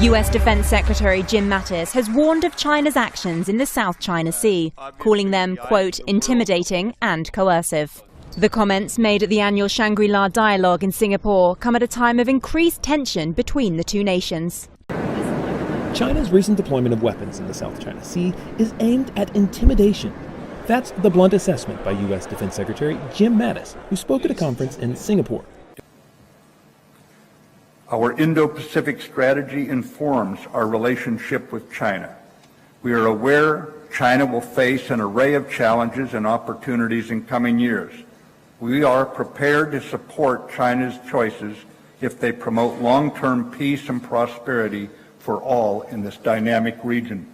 US Defense Secretary Jim Mattis has warned of China's actions in the South China Sea, calling them, quote, intimidating and coercive. The comments made at the annual Shangri-La Dialogue in Singapore come at a time of increased tension between the two nations. China's recent deployment of weapons in the South China Sea is aimed at intimidation. That's the blunt assessment by U.S. Defense Secretary Jim Mattis, who spoke at a conference in Singapore. Our Indo-Pacific strategy informs our relationship with China. We are aware China will face an array of challenges and opportunities in coming years. We are prepared to support China's choices if they promote long-term peace and prosperity for all in this dynamic region.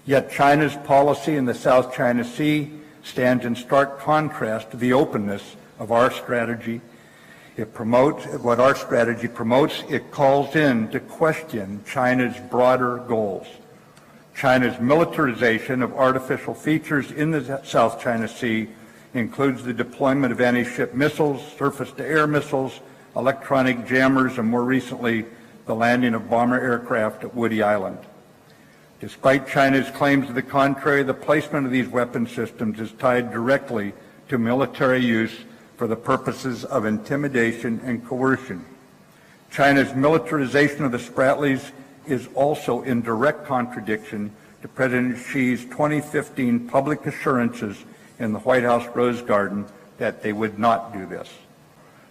Yet China's policy in the South China Sea stands in stark contrast to the openness of our strategy. It promotes what our strategy promotes. It calls in to question China's broader goals. China's militarization of artificial features in the South China Sea includes the deployment of anti-ship missiles, surface-to-air missiles, electronic jammers, and more recently, the landing of bomber aircraft at Woody Island. Despite China's claims to the contrary, the placement of these weapon systems is tied directly to military use for the purposes of intimidation and coercion. China's militarization of the Spratlys is also in direct contradiction to President Xi's 2015 public assurances in the White House Rose Garden that they would not do this.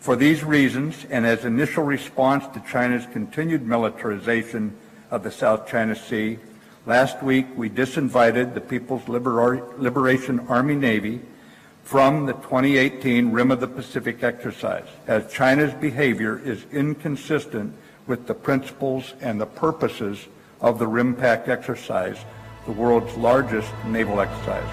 For these reasons, and as initial response to China's continued militarization of the South China Sea, last week we disinvited the People's Liberation Army Navy from the 2018 Rim of the Pacific exercise, as China's behavior is inconsistent with the principles and the purposes of the RIMPAC exercise, the world's largest naval exercise.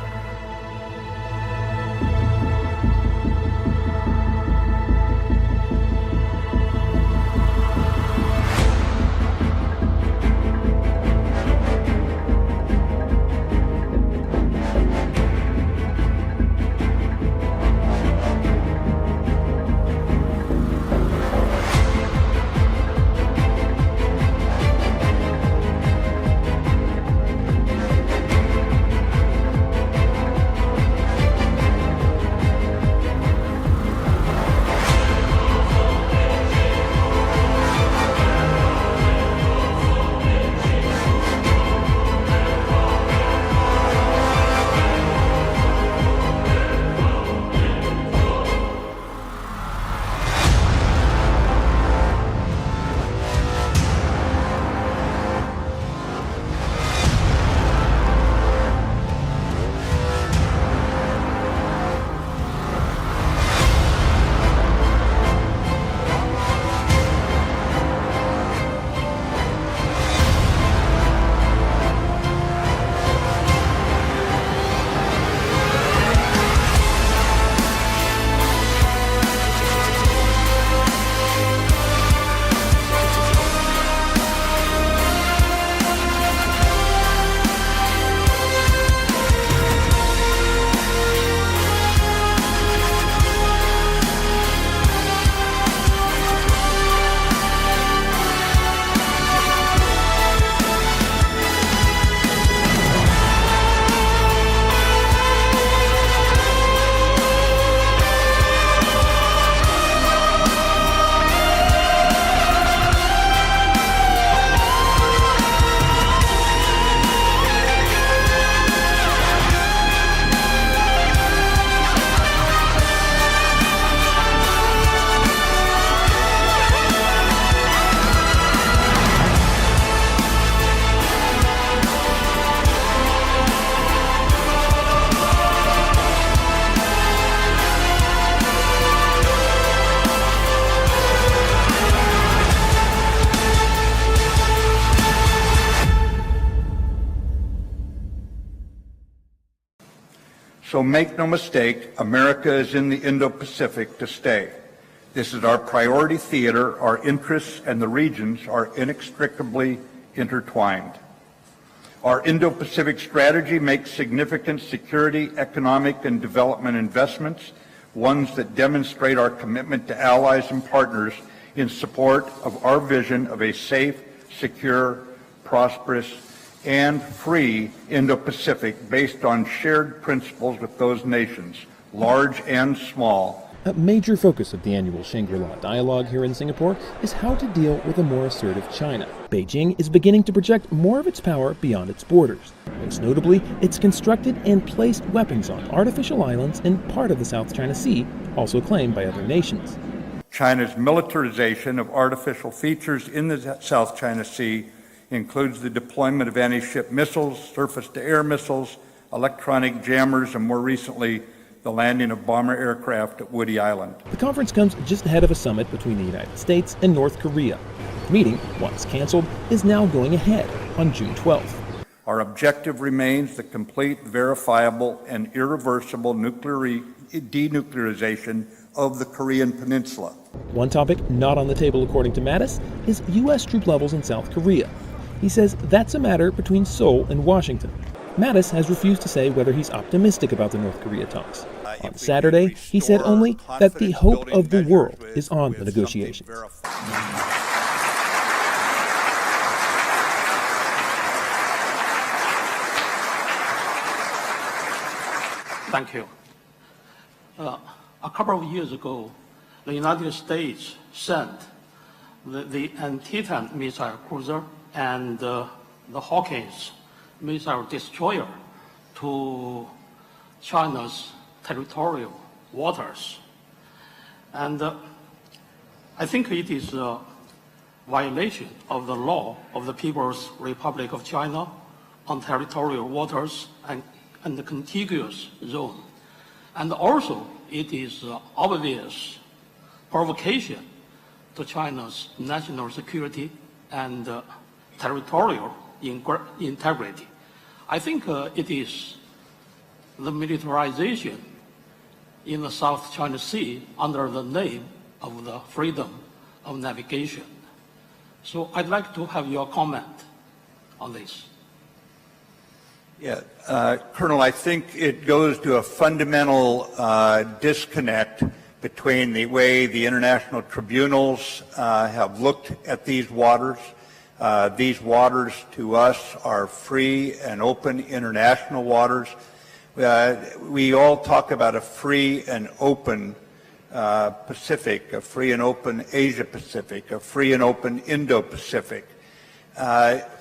So make no mistake, America is in the Indo-Pacific to stay. This is our priority theater. Our interests and the regions are inextricably intertwined. Our Indo-Pacific strategy makes significant security, economic, and development investments, ones that demonstrate our commitment to allies and partners in support of our vision of a safe, secure, prosperous, and free Indo-Pacific based on shared principles with those nations, large and small. A major focus of the annual Shangri-La dialogue here in Singapore is how to deal with a more assertive China. Beijing is beginning to project more of its power beyond its borders. Most notably, it's constructed and placed weapons on artificial islands in part of the South China Sea, also claimed by other nations. China's militarization of artificial features in the South China Sea includes the deployment of anti-ship missiles, surface-to-air missiles, electronic jammers, and more recently, the landing of bomber aircraft at Woody Island. The conference comes just ahead of a summit between the United States and North Korea. The meeting, once canceled, is now going ahead on June 12th. Our objective remains the complete, verifiable, and irreversible denuclearization of the Korean Peninsula. One topic not on the table, according to Mattis, is U.S. troop levels in South Korea. He says that's a matter between Seoul and Washington. Mattis has refused to say whether he's optimistic about the North Korea talks. On Saturday, he said only that the hope of the world is on the negotiations. Thank you. A couple of years ago, the United States sent the Antietam missile cruiser and the Hawkins missile destroyer to China's territorial waters. And I think it is a violation of the law of the People's Republic of China on territorial waters and the contiguous zone. And also, it is obvious provocation to China's national security and territorial integrity. I think it is the militarization in the South China Sea under the name of the freedom of navigation. So I'd like to have your comment on this. Yeah, Colonel, I think it goes to a fundamental disconnect between the way the international tribunals have looked at these waters. These waters to us are free and open international waters. We all talk about a free and open Pacific, a free and open Asia Pacific, a free and open Indo-Pacific.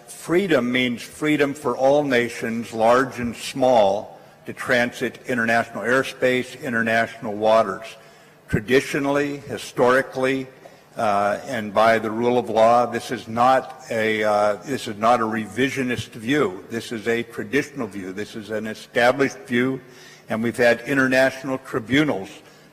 Freedom means freedom for all nations, large and small, to transit international airspace, international waters. Traditionally, historically, and by the rule of law, this is not a revisionist view. This is a traditional view. This is an established view, and we've had international tribunals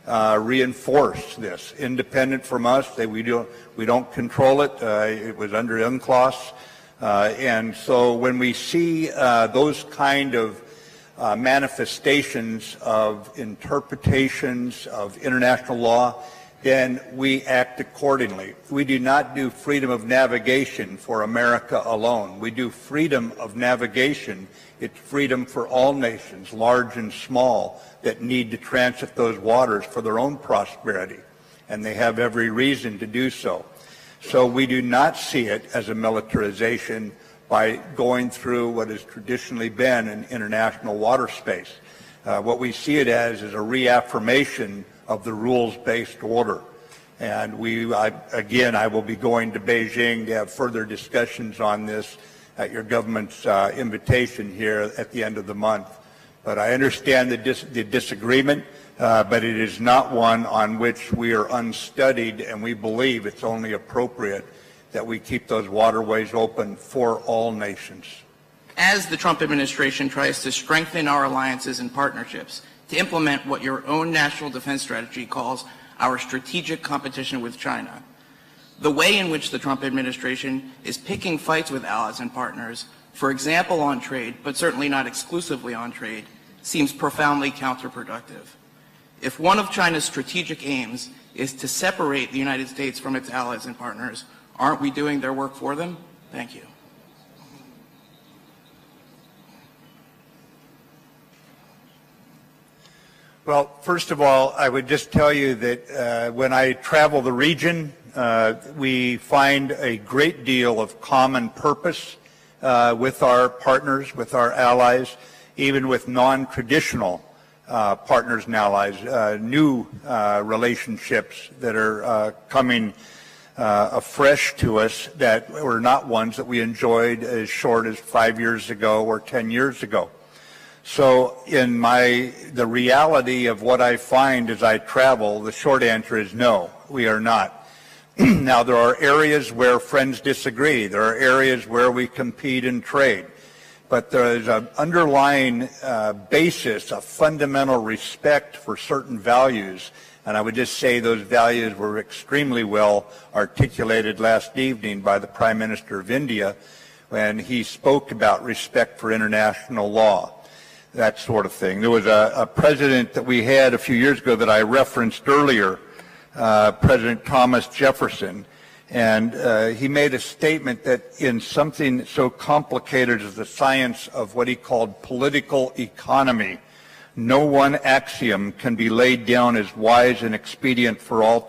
reinforce this, independent from us. We don't control it. It was under UNCLOS. And so when we see those kind of manifestations of interpretations of international law, then we act accordingly. We do not do freedom of navigation for America alone. We do freedom of navigation. It's freedom for all nations, large and small, that need to transit those waters for their own prosperity. And they have every reason to do so. So we do not see it as a militarization by going through what has traditionally been an international water space. What we see it as is a reaffirmation of the rules-based order. And I will be going to Beijing to have further discussions on this at your government's invitation here at the end of the month. But I understand the disagreement. But it is not one on which we are unstudied, and we believe it's only appropriate that we keep those waterways open for all nations. As the Trump administration tries to strengthen our alliances and partnerships to implement what your own national defense strategy calls our strategic competition with China, the way in which the Trump administration is picking fights with allies and partners, for example on trade, but certainly not exclusively on trade, seems profoundly counterproductive. If one of China's strategic aims is to separate the United States from its allies and partners, aren't we doing their work for them? Thank you. Well, first of all, I would just tell you that when I travel the region, We find a great deal of common purpose with our partners, with our allies, even with non-traditional partners and allies, new relationships that are coming afresh to us that were not ones that we enjoyed as short as 5 years ago or 10 years ago. So in the reality of what I find as I travel, the short answer is no, we are not. Now, there are areas where friends disagree. There are areas where we compete in trade. But there is an underlying basis, a fundamental respect for certain values. And I would just say those values were extremely well articulated last evening by the Prime Minister of India when he spoke about respect for international law, that sort of thing. There was a president that we had a few years ago that I referenced earlier, President Thomas Jefferson, and he made a statement that in something so complicated as the science of what he called political economy, no one axiom can be laid down as wise and expedient for all